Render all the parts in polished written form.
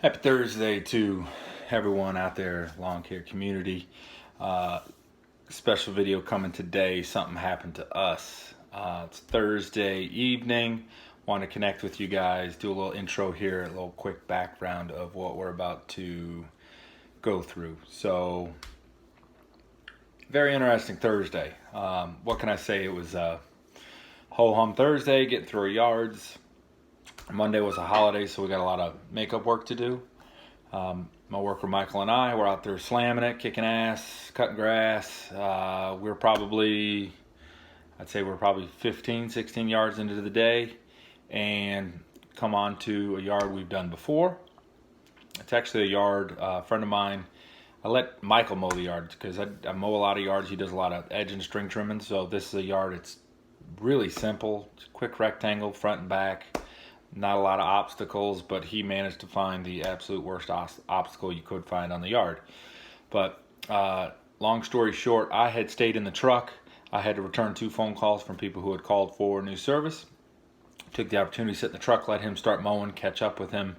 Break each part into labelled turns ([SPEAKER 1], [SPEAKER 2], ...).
[SPEAKER 1] Happy Thursday to everyone out there, lawn care community. Special video coming today. Something happened to us. It's Thursday evening. Want to connect with you guys, do a little intro here, a little quick background of what we're about to go through. So, very interesting Thursday. What can I say? It was ho-hum Thursday, getting through our yards. Monday was a holiday, so we got a lot of makeup work to do. My worker Michael and I were out there slamming it, kicking ass, cutting grass. I'd say we're probably 15, 16 yards into the day and come on to a yard we've done before. It's actually a yard, a friend of mine. I let Michael mow the yard because I mow a lot of yards. He does a lot of edge and string trimming. So this is a yard, it's really simple, it's a quick rectangle, front and back. Not a lot of obstacles, but he managed to find the absolute worst obstacle you could find on the yard. But long story short, I had stayed in the truck. I had to return 2 phone calls from people who had called for new service. Took the opportunity to sit in the truck, let him start mowing, catch up with him.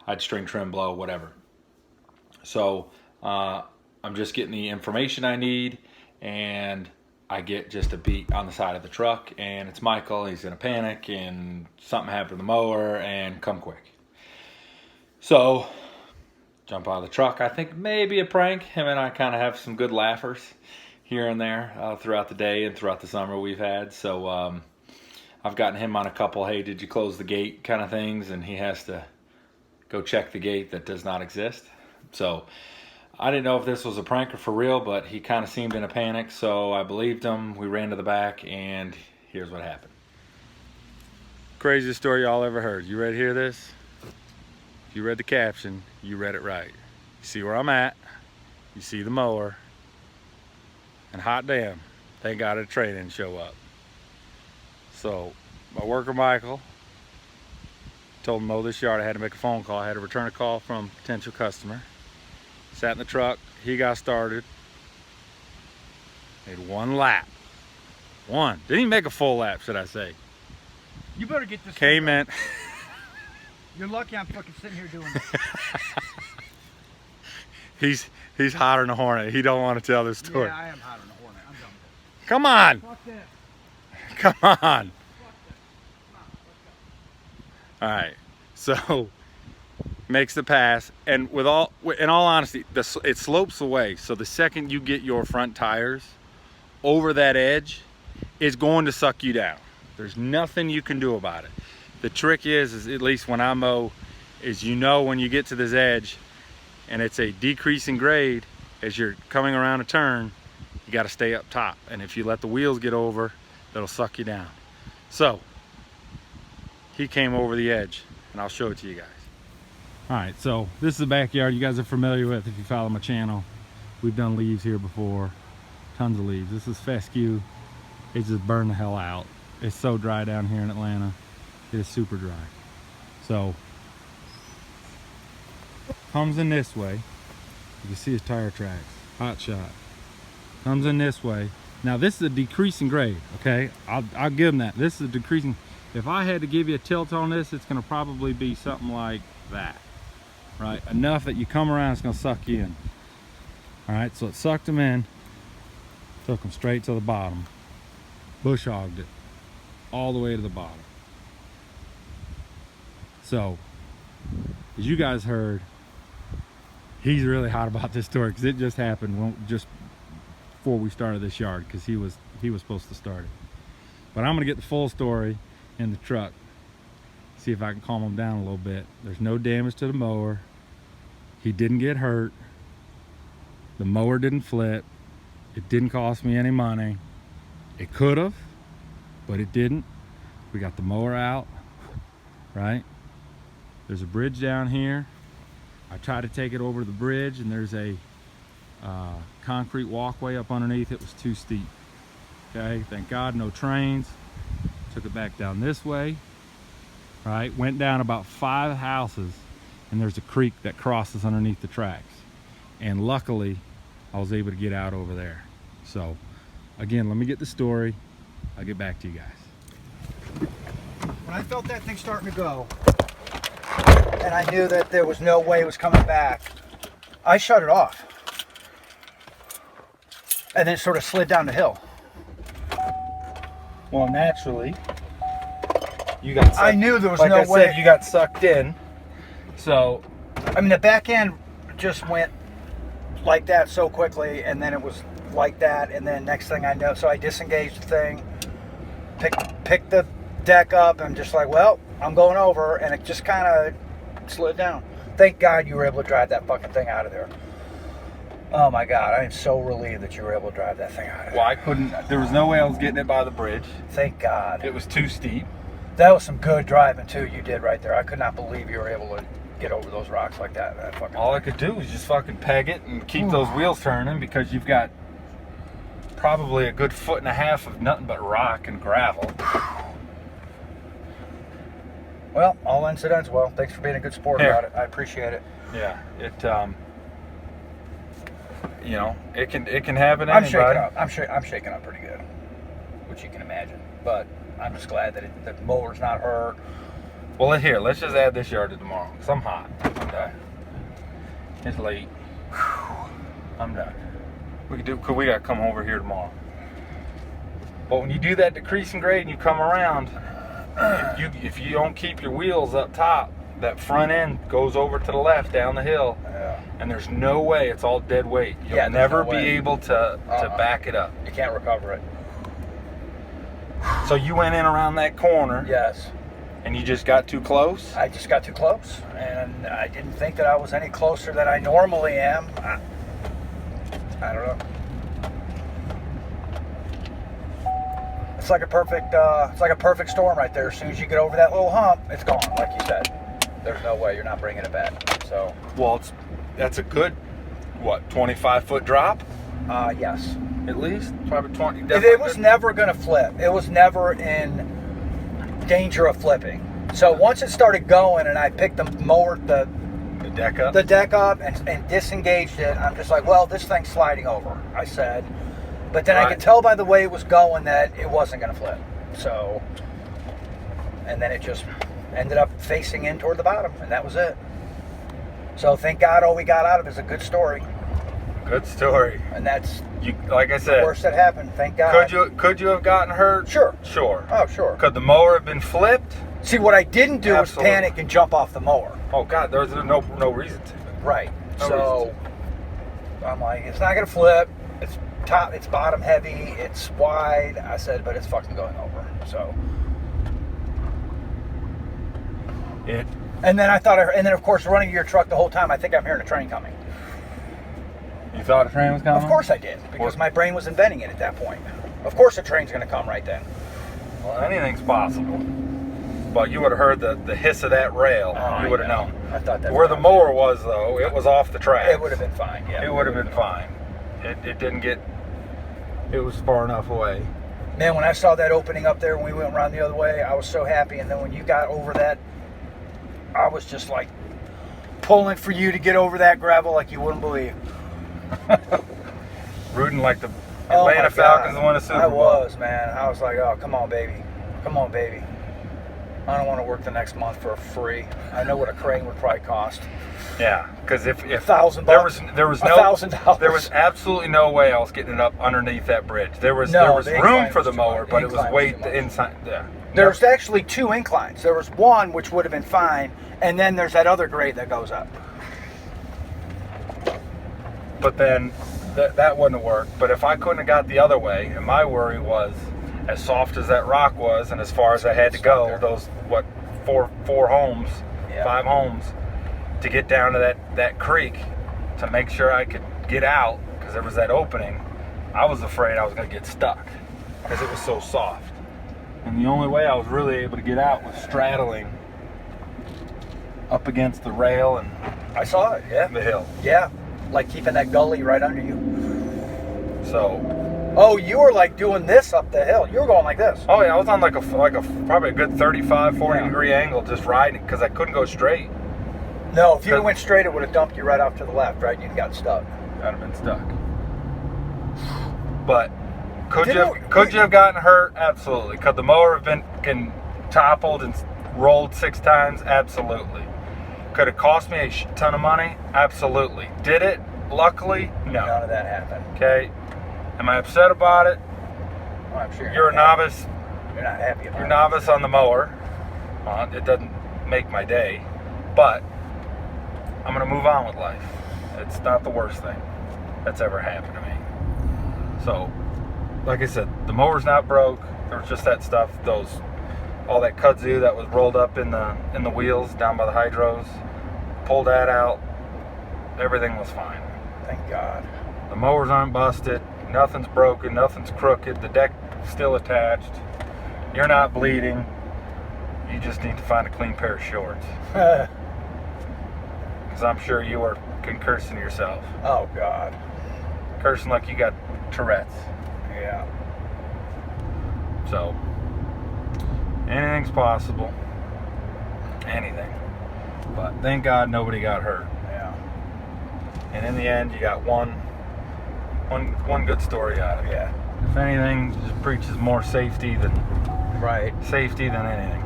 [SPEAKER 1] I'd string trim, blow, whatever. So I'm just getting the information I need, and I get just a beat on the side of the truck, and it's Michael. He's in a panic, and something happened to the mower, and come quick. So, jump out of the truck. I think maybe a prank. Him and I kind of have some good laughers here and there throughout the day and throughout the summer we've had. So, I've gotten him on a couple, hey, did you close the gate kind of things, and he has to go check the gate that does not exist. So, I didn't know if this was a prank or for real, but he kind of seemed in a panic, so I believed him. We ran to the back, and here's what happened. Craziest story y'all ever heard. You ready to hear this? If you read the caption, you read it right. You see where I'm at, you see the mower, and hot damn, thank God a trade didn't show up. So, my worker Michael told him to mow this yard. I had to make a phone call. I had to return a call from a potential customer. Sat in the truck, he got started, made 1 lap. Didn't even make a full lap, should I say.
[SPEAKER 2] You better get this.
[SPEAKER 1] Came in.
[SPEAKER 2] You're lucky I'm fucking sitting here doing
[SPEAKER 1] He's hotter than a hornet. He don't want to tell this
[SPEAKER 2] this.
[SPEAKER 1] story.
[SPEAKER 2] Yeah, I am hotter than a hornet. I'm done with
[SPEAKER 1] Come on,
[SPEAKER 2] it. Fuck that.
[SPEAKER 1] come on.
[SPEAKER 2] Fuck that. Come on, let's go.
[SPEAKER 1] All right, so makes the pass, and in all honesty, it slopes away. So the second you get your front tires over that edge, it's going to suck you down. There's nothing you can do about it. The trick is at least when I mow, is when you get to this edge and it's a decreasing grade as you're coming around a turn, you got to stay up top. And if you let the wheels get over, that'll suck you down. So he came over the edge, and I'll show it to you guys. All right, so this is the backyard you guys are familiar with if you follow my channel. We've done leaves here before, tons of leaves. This is fescue. It just burned the hell out. It's so dry down here in Atlanta. It is super dry. So, comes in this way. You can see his tire tracks, hot shot. Comes in this way. Now this is a decreasing grade, okay? I'll give him that. This is a decreasing. If I had to give you a tilt on this, it's gonna probably be something like that. Right, enough that you come around, it's gonna suck you in. All right, so it sucked him in, took him straight to the bottom, bush hogged it all the way to the bottom. So, as you guys heard, he's really hot about this story because it just happened just before we started this yard, because he was supposed to start it. But I'm gonna get the full story in the truck. See if I can calm him down a little bit. There's no damage to the mower. He didn't get hurt. The mower didn't flip. It didn't cost me any money. It could have, but it didn't. We got the mower out, right? There's a bridge down here. I tried to take it over the bridge, and there's a concrete walkway up underneath. It was too steep. Okay, thank God, no trains. Took it back down this way. Right, went down about 5 houses, and there's a creek that crosses underneath the tracks, and luckily I was able to get out over there. So again, let me get the story. I'll get back to you guys.
[SPEAKER 2] When I felt that thing starting to go, and I knew that there was no way it was coming back, I shut it off. And then it sort of slid down the hill.
[SPEAKER 3] Well, naturally, you got.
[SPEAKER 2] I knew there was
[SPEAKER 3] like
[SPEAKER 2] no
[SPEAKER 3] I
[SPEAKER 2] way.
[SPEAKER 3] said, you got sucked in. So,
[SPEAKER 2] I mean, the back end just went like that so quickly, and then it was like that, and then next thing I know, so I disengaged the thing, picked the deck up, and just like, well, I'm going over, and it just kind of slid down. Thank God you were able to drive that fucking thing out of there. Oh my God, I am so relieved that you were able to drive that thing out of there.
[SPEAKER 3] well, I couldn't. There was no way I was getting it by the bridge.
[SPEAKER 2] Thank God.
[SPEAKER 3] It was too steep.
[SPEAKER 2] That was some good driving too you did right there. I could not believe you were able to get over those rocks like that. That fucking
[SPEAKER 3] All I could do was just fucking peg it and keep those wheels turning, because you've got probably a good 1.5 feet of nothing but rock and gravel.
[SPEAKER 2] Well, all incidents. Well, thanks for being a good sport
[SPEAKER 3] Here.
[SPEAKER 2] about it. I appreciate it.
[SPEAKER 3] Yeah, it. You know, it can happen to
[SPEAKER 2] I'm
[SPEAKER 3] anybody.
[SPEAKER 2] shaking up. I'm shaking up pretty good, which you can imagine. But I'm just glad that the mower's not hurt.
[SPEAKER 3] Well, here, let's just add this yard to tomorrow, because I'm hot. I'm done. It's late. I'm done. We got to come over here tomorrow. But when you do that decreasing grade and you come around, if you don't keep your wheels up top, that front end goes over to the left down the hill,
[SPEAKER 2] Yeah.
[SPEAKER 3] and there's no way, it's all dead weight. You'll
[SPEAKER 2] Yeah, there's
[SPEAKER 3] never
[SPEAKER 2] no
[SPEAKER 3] be
[SPEAKER 2] way.
[SPEAKER 3] able to back it up.
[SPEAKER 2] You can't recover it.
[SPEAKER 3] So you went in around that corner,
[SPEAKER 2] Yes.
[SPEAKER 3] and you just got too close?
[SPEAKER 2] I just got too close, and I didn't think that I was any closer than I normally am. I don't know. It's like a perfect storm right there. As soon as you get over that little hump, it's gone, like you said. There's no way you're not bringing it back. So,
[SPEAKER 3] Well, that's a good, 25-foot drop
[SPEAKER 2] yes.
[SPEAKER 3] at least? Probably 20.
[SPEAKER 2] It was never going to flip. It was never in danger of flipping. So once it started going, and I picked the mower,
[SPEAKER 3] the deck up.
[SPEAKER 2] the deck up and disengaged it, I'm just like, well, this thing's sliding over, I said. But then I could tell by the way it was going that it wasn't going to flip. So, and then it just ended up facing in toward the bottom, and that was it. So thank God all we got out of it is a good story.
[SPEAKER 3] Good story.
[SPEAKER 2] And that's
[SPEAKER 3] You, like I
[SPEAKER 2] the
[SPEAKER 3] said,
[SPEAKER 2] worst that happened, thank God.
[SPEAKER 3] could you have gotten hurt?
[SPEAKER 2] Sure.
[SPEAKER 3] Sure.
[SPEAKER 2] Oh, sure.
[SPEAKER 3] Could the mower have been flipped?
[SPEAKER 2] See, what I didn't do
[SPEAKER 3] Absolutely.
[SPEAKER 2] was panic and jump off the mower.
[SPEAKER 3] Oh God, there's no reason to.
[SPEAKER 2] Right.
[SPEAKER 3] No
[SPEAKER 2] So I'm like, it's not gonna flip. It's top. It's bottom heavy. It's wide. I said, but it's fucking going over. So.
[SPEAKER 3] It.
[SPEAKER 2] And then and then of course running your truck the whole time, I think I'm hearing a train coming.
[SPEAKER 3] You thought a train was coming?
[SPEAKER 2] Of course I did, because my brain was inventing it at that point. Of course a train's gonna come right then.
[SPEAKER 3] Well, anything's possible. But you would have heard the hiss of that rail.
[SPEAKER 2] Oh,
[SPEAKER 3] You would have known.
[SPEAKER 2] I thought that.
[SPEAKER 3] Where the mower was, though, it was off the track.
[SPEAKER 2] It would have been fine. Yeah.
[SPEAKER 3] It would have been fine. It didn't get. It was far enough away.
[SPEAKER 2] Man, when I saw that opening up there when we went around the other way, I was so happy. And then when you got over that, I was just like pulling for you to get over that gravel like you wouldn't believe.
[SPEAKER 3] Rooting like the
[SPEAKER 2] Oh, my
[SPEAKER 3] Atlanta
[SPEAKER 2] God.
[SPEAKER 3] Falcons won a Super
[SPEAKER 2] I
[SPEAKER 3] Bowl.
[SPEAKER 2] was, man. I was like, oh, come on, baby. Come on, baby. I don't want to work the next month for free. I know what a crane would probably cost.
[SPEAKER 3] Yeah, because if
[SPEAKER 2] $1,000
[SPEAKER 3] there was no
[SPEAKER 2] $1,000.
[SPEAKER 3] there was absolutely no way I was getting it up underneath that bridge. There was
[SPEAKER 2] No,
[SPEAKER 3] room
[SPEAKER 2] the incline
[SPEAKER 3] for
[SPEAKER 2] was
[SPEAKER 3] the
[SPEAKER 2] too
[SPEAKER 3] mower,
[SPEAKER 2] much.
[SPEAKER 3] but
[SPEAKER 2] The
[SPEAKER 3] it was
[SPEAKER 2] incline was
[SPEAKER 3] way
[SPEAKER 2] too much.
[SPEAKER 3] inside. Yeah.
[SPEAKER 2] There's actually two inclines. There was one which would have been fine, and then there's that other grade that goes up.
[SPEAKER 3] But then that wouldn't have worked. But if I couldn't have got the other way, and my worry was, as soft as that rock was, and as far as I had to go,
[SPEAKER 2] there.
[SPEAKER 3] those four homes,
[SPEAKER 2] Yeah.
[SPEAKER 3] 5 homes, to get down to that creek, to make sure I could get out, because there was that opening. I was afraid I was going to get stuck because it was so soft. And the only way I was really able to get out was straddling up against the rail and
[SPEAKER 2] I saw it, yeah.
[SPEAKER 3] the hill.
[SPEAKER 2] Yeah, like keeping that gully right under you.
[SPEAKER 3] So.
[SPEAKER 2] Oh, you were like doing this up the hill. You were going like this.
[SPEAKER 3] Oh yeah, I was on like a probably a good 35, 40
[SPEAKER 2] Yeah.
[SPEAKER 3] degree angle just riding because I couldn't go straight.
[SPEAKER 2] No, if you went straight, it would have dumped you right off to the left, right? You'd got stuck.
[SPEAKER 3] I'd have been stuck. But could
[SPEAKER 2] Didn't
[SPEAKER 3] you have gotten hurt? Absolutely. Could the mower have been toppled and rolled 6 times? Absolutely. Could it cost me a ton of money? Absolutely. Did it? Luckily, no.
[SPEAKER 2] None of that happened.
[SPEAKER 3] Okay. Am I upset about it?
[SPEAKER 2] Well, I'm sure
[SPEAKER 3] You're a novice.
[SPEAKER 2] You're not happy about
[SPEAKER 3] You're
[SPEAKER 2] it.
[SPEAKER 3] novice on the mower. It doesn't make my day, but I'm gonna move on with life. It's not the worst thing that's ever happened to me. So, like I said, the mower's not broke. There was just that stuff, all that kudzu that was rolled up in the wheels down by the hydros. Pulled that out. Everything was fine.
[SPEAKER 2] Thank God.
[SPEAKER 3] The mowers aren't busted. Nothing's broken. Nothing's crooked. The deck's still attached. You're not bleeding. You just need to find a clean pair of shorts. Because I'm sure you are cursing yourself.
[SPEAKER 2] Oh God.
[SPEAKER 3] Cursing like you got Tourette's.
[SPEAKER 2] Yeah.
[SPEAKER 3] So, anything's possible. Anything. But thank God nobody got hurt.
[SPEAKER 2] Yeah.
[SPEAKER 3] And in the end, you got one good story out of it.
[SPEAKER 2] Yeah.
[SPEAKER 3] If anything, just preaches more safety than anything.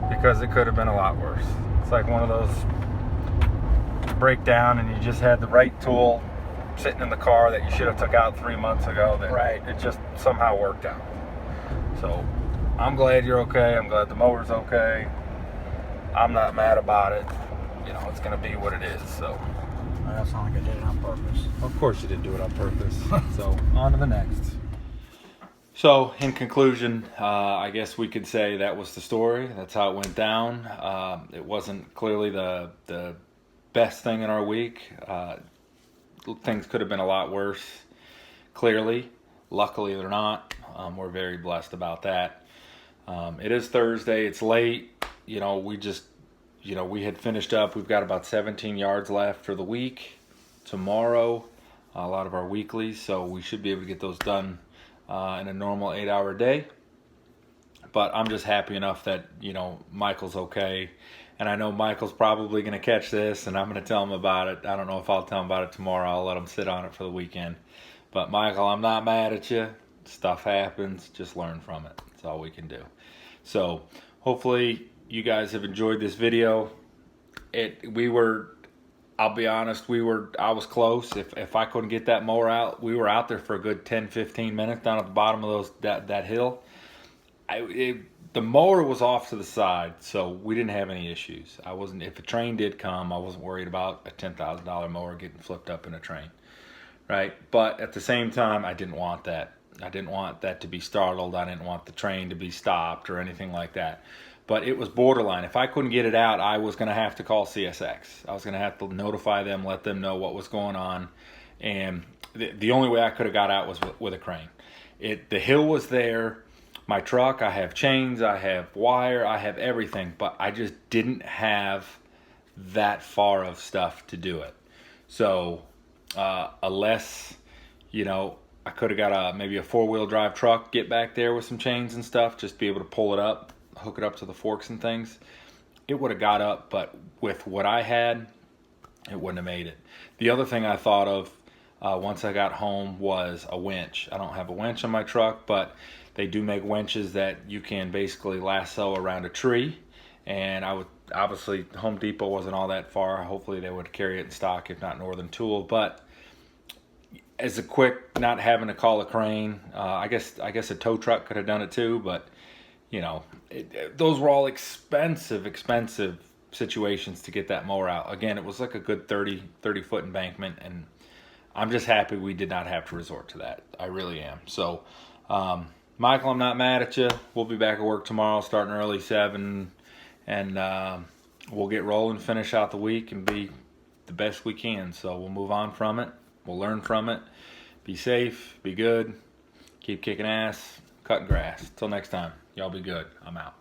[SPEAKER 3] Because it could have been a lot worse. It's like one of those breakdown and you just had the right tool sitting in the car that you should have took out 3 months ago. That it just somehow worked out. So I'm glad you're okay. I'm glad the mower's okay. I'm not mad about it. You know, it's going to be what it is. So.
[SPEAKER 2] That's not like I did it on purpose.
[SPEAKER 3] Of course you didn't do it on purpose. So on to the next.
[SPEAKER 1] So in conclusion, I guess we could say that was the story. That's how it went down. It wasn't clearly the best thing in our week. Things could have been a lot worse, clearly. Luckily they're not. We're very blessed about that. It is Thursday. It's late. You know, we had finished up. We've got about 17 yards left for the week. Tomorrow, a lot of our weeklies, so we should be able to get those done in a normal 8-hour day. But I'm just happy enough that, you know, Michael's okay. And I know Michael's probably going to catch this, and I'm going to tell him about it. I don't know if I'll tell him about it tomorrow. I'll let him sit on it for the weekend. But Michael, I'm not mad at you. Stuff happens. Just learn from it. That's all we can do. So hopefully you guys have enjoyed this video. I'll be honest, I was close. If I couldn't get that mower out, we were out there for a good 10-15 minutes down at the bottom of that hill. The mower was off to the side, so we didn't have any issues. If a train did come, I wasn't worried about a $10,000 mower getting flipped up in a train, right? But at the same time, I didn't want that. I didn't want that to be startled. I didn't want the train to be stopped or anything like that. But it was borderline. If I couldn't get it out, I was going to have to call CSX. I was going to have to notify them, let them know what was going on. And the only way I could have got out was with a crane. The hill was there. My truck, I have chains, I have wire, I have everything. But I just didn't have that far of stuff to do it. So unless, you know, I could have got maybe a 4-wheel drive truck, get back there with some chains and stuff, just be able to pull it up, hook it up to the forks and things, it would have got up. But with what I had, it wouldn't have made it. The other thing I thought of once I got home was a winch. I don't have a winch on my truck, but they do make winches that you can basically lasso around a tree. And obviously Home Depot wasn't all that far. Hopefully they would carry it in stock, if not Northern Tool. But as a quick, not having to call a crane, I guess a tow truck could have done it too, but you know, those were all expensive situations to get that mower out. Again, it was like a good 30 foot embankment, and I'm just happy we did not have to resort to that. I really am. So, Michael, I'm not mad at you. We'll be back at work tomorrow, starting early 7, and we'll get rolling, finish out the week, and be the best we can. So we'll move on from it. We'll learn from it. Be safe. Be good. Keep kicking ass. Cutting grass. Till next time. Y'all be good. I'm out.